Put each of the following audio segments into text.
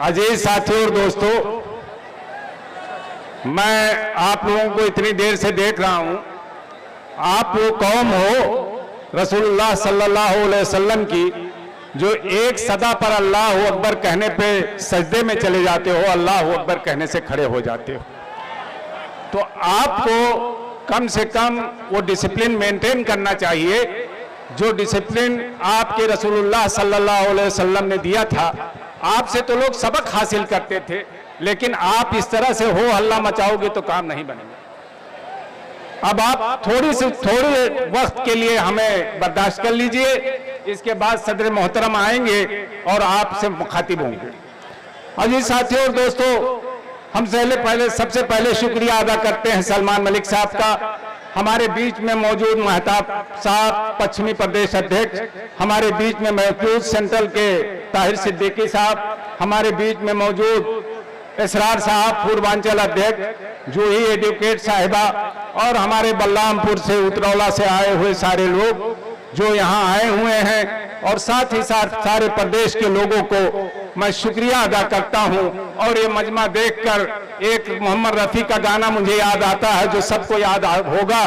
अजीज साथियों और दोस्तों, मैं आप लोगों को इतनी देर से देख रहा हूं। आप वो कौम हो रसूलुल्लाह सल्लल्लाहु अलैहि वसल्लम की, जो एक सदा पर अल्लाह अकबर कहने पे सजदे में चले जाते हो, अल्लाह अकबर कहने से खड़े हो जाते हो। तो आपको कम से कम वो डिसिप्लिन मेंटेन करना चाहिए जो डिसिप्लिन आपके रसूलुल्लाह सल्लल्लाहु अलैहि वसल्लम ने दिया था। आपसे तो लोग सबक हासिल करते थे, लेकिन आप इस तरह से हो हल्ला मचाओगे तो काम नहीं बनेगा। अब आप थोड़ी वक्त के लिए हमें बर्दाश्त कर लीजिए, इसके बाद सदर मोहतरम आएंगे और आपसे मुखातिब होंगे। अजीज साथियों और दोस्तों, हम सबसे पहले शुक्रिया अदा करते हैं सलमान मलिक साहब का, हमारे बीच में मौजूद महताब साहब पश्चिमी प्रदेश अध्यक्ष, हमारे बीच में मौजूद सेंट्रल के ताहिर सिद्दीकी साहब, हमारे बीच में मौजूद इसरार साहब पूर्वांचल अध्यक्ष, जूही एडवोकेट साहिबा, और हमारे बलरामपुर से उतरौला से आए हुए सारे लोग जो यहाँ आए हुए हैं, और साथ ही साथ सारे प्रदेश के लोगों को मैं शुक्रिया अदा करता हूँ। और ये मजमा देखकर एक मोहम्मद रफ़ी का गाना मुझे याद आता है, जो सबको याद होगा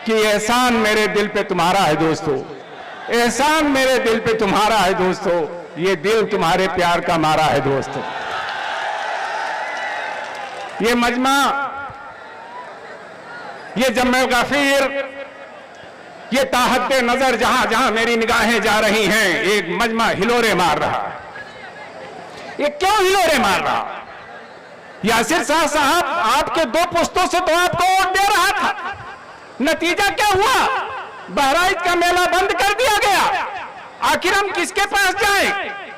कि एहसान मेरे दिल पे तुम्हारा है दोस्तों, एहसान मेरे दिल पे तुम्हारा है दोस्तों, ये दिल तुम्हारे प्यार का मारा है दोस्तों। ये मजमा, ये जम्मे गफीर, ये ताहत नजर जहां जहां मेरी निगाहें जा रही हैं, एक मजमा हिलोरे मार रहा है। ये क्यों हिलोरे मार रहा? यासिर शाह साहब आपके 2 पुश्तों से तो आपको वोट दे रहा था, नतीजा क्या हुआ? बहराइच का मेला बंद कर दिया गया। आखिर हम किसके पास जाएं?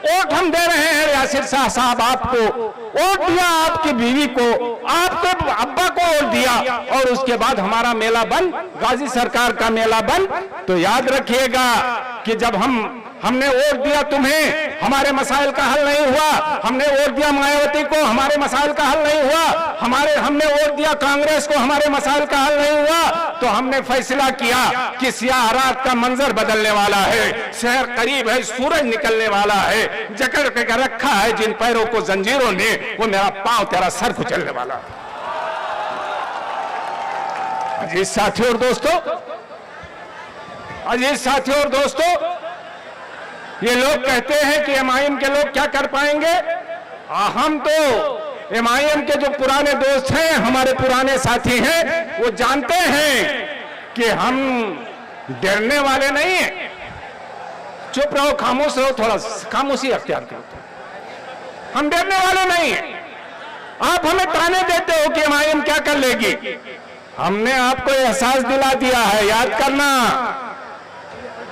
वोट हम दे रहे हैं यासिर शाह साहब आपको, वोट दिया आपकी बीवी को, आपके अब्बा को वोट दिया, और उसके बाद हमारा मेला बंद, गाजी सरकार का मेला बंद। तो याद रखिएगा कि जब हमने वोट दिया तुम्हें, हमारे मसाइल का हल नहीं हुआ, हमने वोट दिया मायावती को, हमारे मसाइल का हल नहीं हुआ, हमने वोट दिया कांग्रेस को, हमारे मसाइल का हल नहीं हुआ, तो हमने फैसला किया कि सियाह रात का मंजर बदलने वाला है, शहर करीब है, सूरज निकलने वाला है, जकड़ के रखा है जिन पैरों को जंजीरों ने, वो मेरा पांव तेरा सर कुचलने वाला। अजीज साथियों और दोस्तों, अजीज साथियों और दोस्तों, ये लोग कहते हैं कि एमआईएम के लोग क्या कर पाएंगे। हम तो एमआईएम के जो पुराने दोस्त हैं, हमारे पुराने साथी हैं, वो जानते हैं कि हम डरने वाले नहीं हैं। चुप रहो, खामोश रहो, थोड़ा खामोशी अख्तियार करो। हम डरने वाले नहीं हैं। आप हमें ताने देते हो कि एमआईएम क्या कर लेगी। हमने आपको एहसास दिला दिया है, याद करना,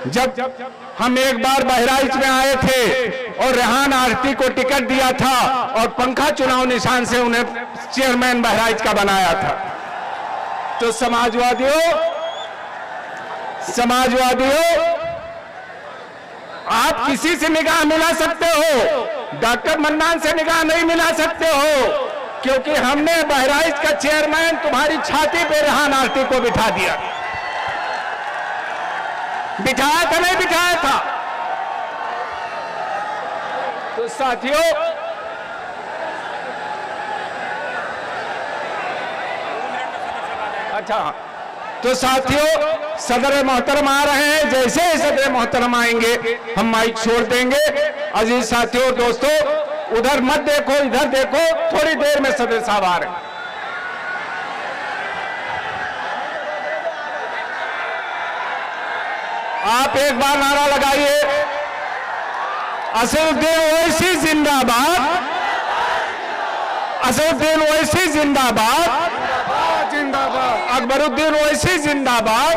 जब हम एक बार बहराइच में आए थे और रेहान आरती को टिकट दिया था और पंखा चुनाव निशान से उन्हें चेयरमैन बहराइच का बनाया था, तो समाजवादियों, आप किसी से निगाह मिला सकते हो, डॉक्टर मन्नान से निगाह नहीं मिला सकते हो, क्योंकि हमने बहराइच का चेयरमैन तुम्हारी छाती पे रेहान आरती को बिठा दिया। बिठाया था, नहीं बिठाया था? तो साथियों, अच्छा, तो साथियों, सदर मोहतरम आ रहे हैं। जैसे ही सदर मोहतरम आएंगे हम माइक छोड़ देंगे। अजीज साथियों और दोस्तों, उधर मत देखो, इधर देखो, थोड़ी देर में सदर साहब आ रहे हैं। आप एक बार नारा लगाइए, असदुद्दीन ओवैसी जिंदाबाद, असदुद्दीन ओवैसी जिंदाबाद, जिंदाबाद, अकबरुद्दीन ओवैसी जिंदाबाद,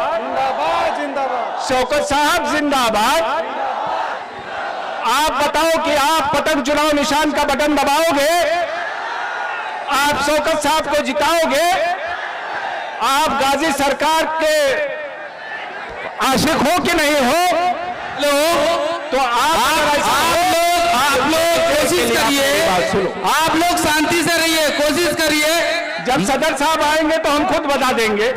जिंदाबाद, शौकत साहब जिंदाबाद। आप बताओ कि आप पतंग चुनाव निशान का बटन दबाओगे? आप शौकत साहब को जिताओगे? आप गाजी सरकार के आशिक हो कि नहीं हो? तो आप लोग कोशिश करिए, आप लोग शांति से रहिए, कोशिश करिए। जब सदर साहब आएंगे तो हम खुद बता देंगे।